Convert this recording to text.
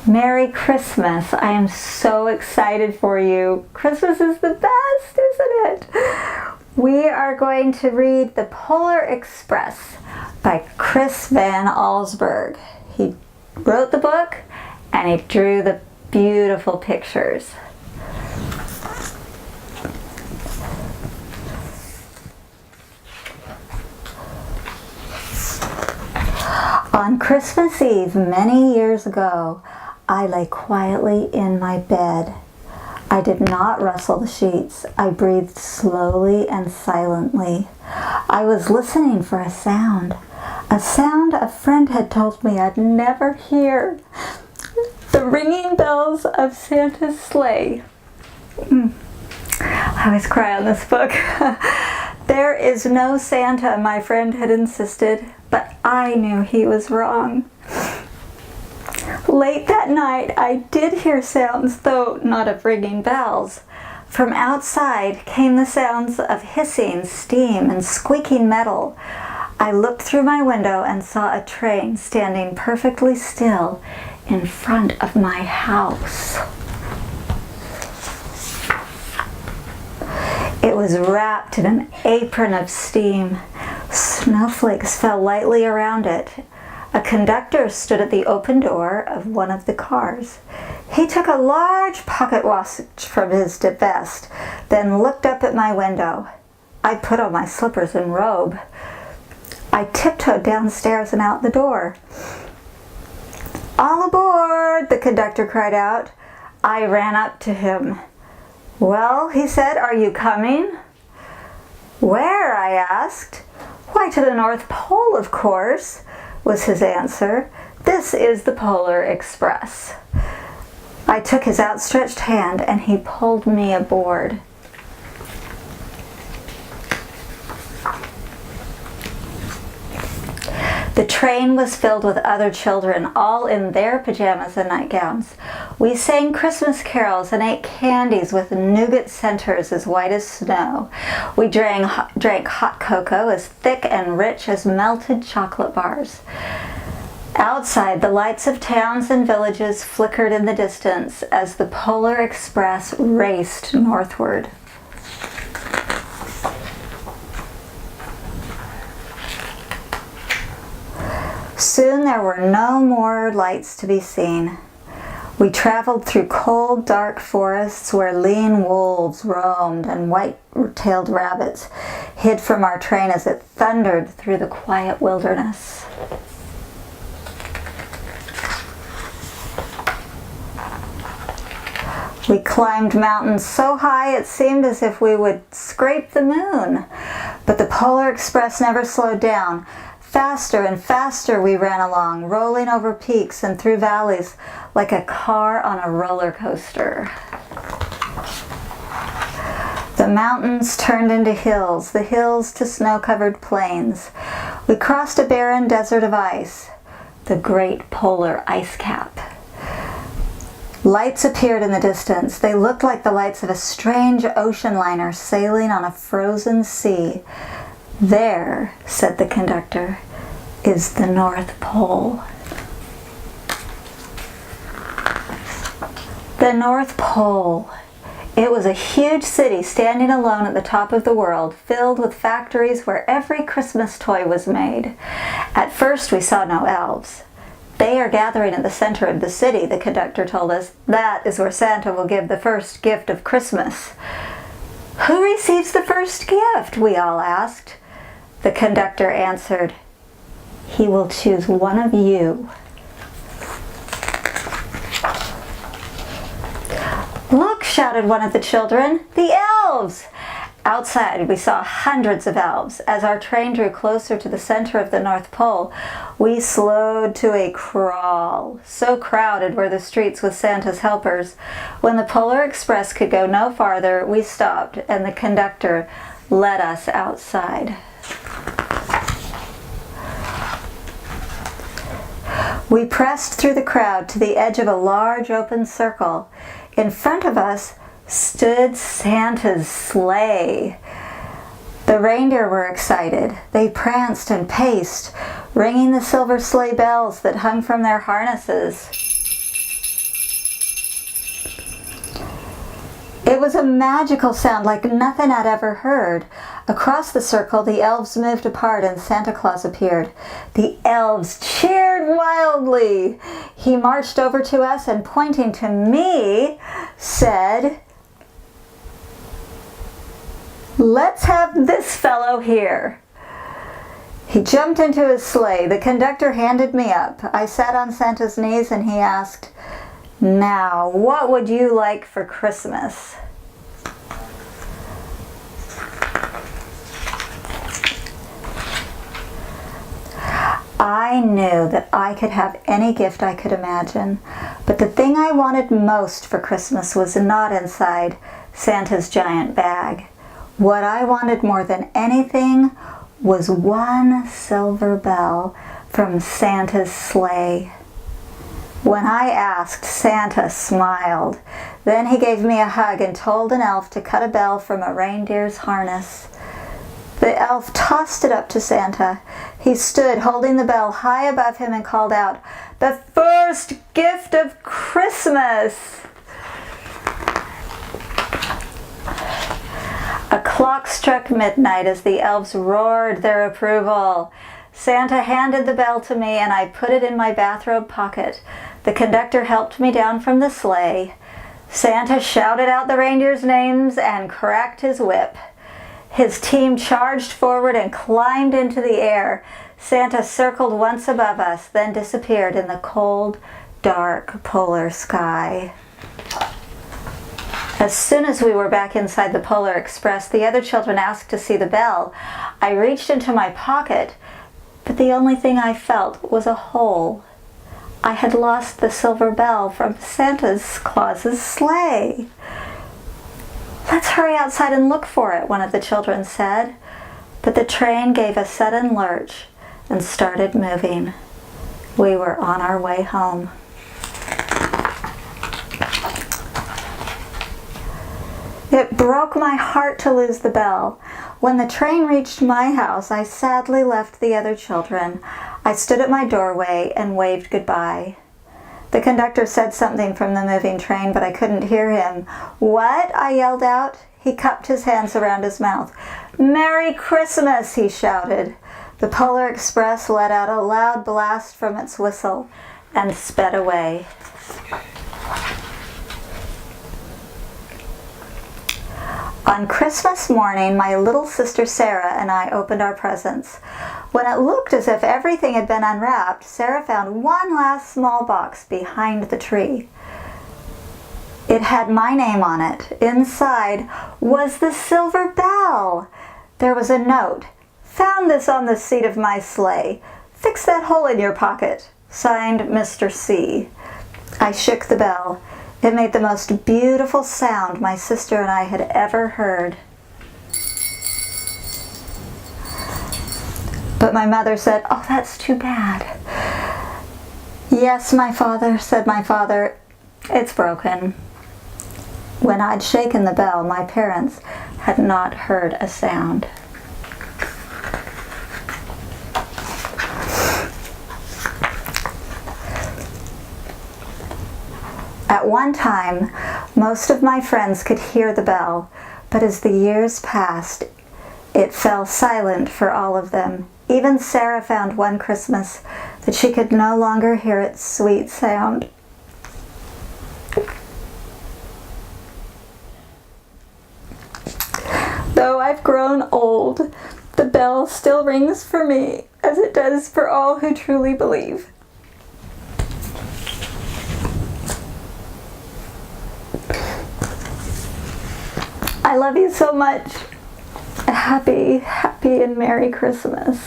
Merry Christmas. I am so excited for you. Christmas is the best, isn't it? We are going to read The Polar Express by Chris Van Allsburg. He wrote the book and he drew the beautiful pictures. On Christmas Eve many years ago, I lay quietly in my bed. I did not rustle the sheets. I breathed slowly and silently. I was listening for a sound a friend had told me I'd never hear. The ringing bells of Santa's sleigh. I always cry on this book. There is no Santa, my friend had insisted, but I knew he was wrong. Late that night, I did hear sounds, though not of ringing bells. From outside came the sounds of hissing steam and squeaking metal. I looked through my window and saw a train standing perfectly still in front of my house. It was wrapped in an apron of steam. Snowflakes fell lightly around it. A conductor stood at the open door of one of the cars. He took a large pocket watch from his vest, then looked up at my window. I put on my slippers and robe. I tiptoed downstairs and out the door. "All aboard!" the conductor cried out. I ran up to him. "Well," he said, "are you coming?" "Where?" I asked. "Why, to the North Pole, of course," was his answer. "This is the Polar Express." I took his outstretched hand and he pulled me aboard. The train was filled with other children, all in their pajamas and nightgowns. We sang Christmas carols and ate candies with nougat centers as white as snow. We drank hot cocoa as thick and rich as melted chocolate bars. Outside, the lights of towns and villages flickered in the distance as the Polar Express raced northward. Soon there were no more lights to be seen. We traveled through cold, dark forests where lean wolves roamed and white-tailed rabbits hid from our train as it thundered through the quiet wilderness. We climbed mountains so high it seemed as if we would scrape the moon. But the Polar Express never slowed down. Faster and faster we ran along, rolling over peaks and through valleys like a car on a roller coaster. The mountains turned into hills, the hills to snow-covered plains. We crossed a barren desert of ice, the Great Polar Ice Cap. Lights appeared in the distance. They looked like the lights of a strange ocean liner sailing on a frozen sea. "There," said the conductor, "is the North Pole." The North Pole. It was a huge city standing alone at the top of the world, filled with factories where every Christmas toy was made. At first we saw no elves. "They are gathering at the center of the city," the conductor told us. "That is where Santa will give the first gift of Christmas." "Who receives the first gift?" we all asked. The conductor answered, "He will choose one of you." "Look," shouted one of the children, "the elves!" Outside, we saw hundreds of elves. As our train drew closer to the center of the North Pole, we slowed to a crawl. So crowded were the streets with Santa's helpers. When the Polar Express could go no farther, we stopped, and the conductor led us outside. We pressed through the crowd to the edge of a large open circle. In front of us stood Santa's sleigh. The reindeer were excited. They pranced and paced, ringing the silver sleigh bells that hung from their harnesses. It was a magical sound like nothing I'd ever heard. Across the circle, the elves moved apart and Santa Claus appeared. The elves cheered wildly. He marched over to us and, pointing to me, said, "Let's have this fellow here." He jumped into his sleigh. The conductor handed me up. I sat on Santa's knees and he asked, "Now, what would you like for Christmas?" I knew that I could have any gift I could imagine, but the thing I wanted most for Christmas was not inside Santa's giant bag. What I wanted more than anything was one silver bell from Santa's sleigh. When I asked, Santa smiled. Then he gave me a hug and told an elf to cut a bell from a reindeer's harness. The elf tossed it up to Santa. He stood holding the bell high above him and called out, "The first gift of Christmas!" A clock struck midnight as the elves roared their approval. Santa handed the bell to me and I put it in my bathrobe pocket. The conductor helped me down from the sleigh. Santa shouted out the reindeers' names and cracked his whip. His team charged forward and climbed into the air. Santa circled once above us, then disappeared in the cold, dark polar sky. As soon as we were back inside the Polar Express, the other children asked to see the bell. I reached into my pocket, but the only thing I felt was a hole. I had lost the silver bell from Santa Claus's sleigh. "Let's hurry outside and look for it," one of the children said. But the train gave a sudden lurch and started moving. We were on our way home. It broke my heart to lose the bell. When the train reached my house, I sadly left the other children. I stood at my doorway and waved goodbye. The conductor said something from the moving train, but I couldn't hear him. "What?" I yelled out. He cupped his hands around his mouth. "Merry Christmas!" he shouted. The Polar Express let out a loud blast from its whistle and sped away. On Christmas morning, my little sister Sarah and I opened our presents. When it looked as if everything had been unwrapped, Sarah found one last small box behind the tree. It had my name on it. Inside was the silver bell. There was a note. "Found this on the seat of my sleigh. Fix that hole in your pocket. Signed, Mr. C." I shook the bell. It made the most beautiful sound my sister and I had ever heard. But my mother said, "Oh, that's too bad." "Yes, my father," said my father, "it's broken." When I'd shaken the bell, my parents had not heard a sound. At one time, most of my friends could hear the bell, but as the years passed, it fell silent for all of them. Even Sarah found one Christmas that she could no longer hear its sweet sound. Though I've grown old, the bell still rings for me, as it does for all who truly believe. I love you so much. Happy and Merry Christmas.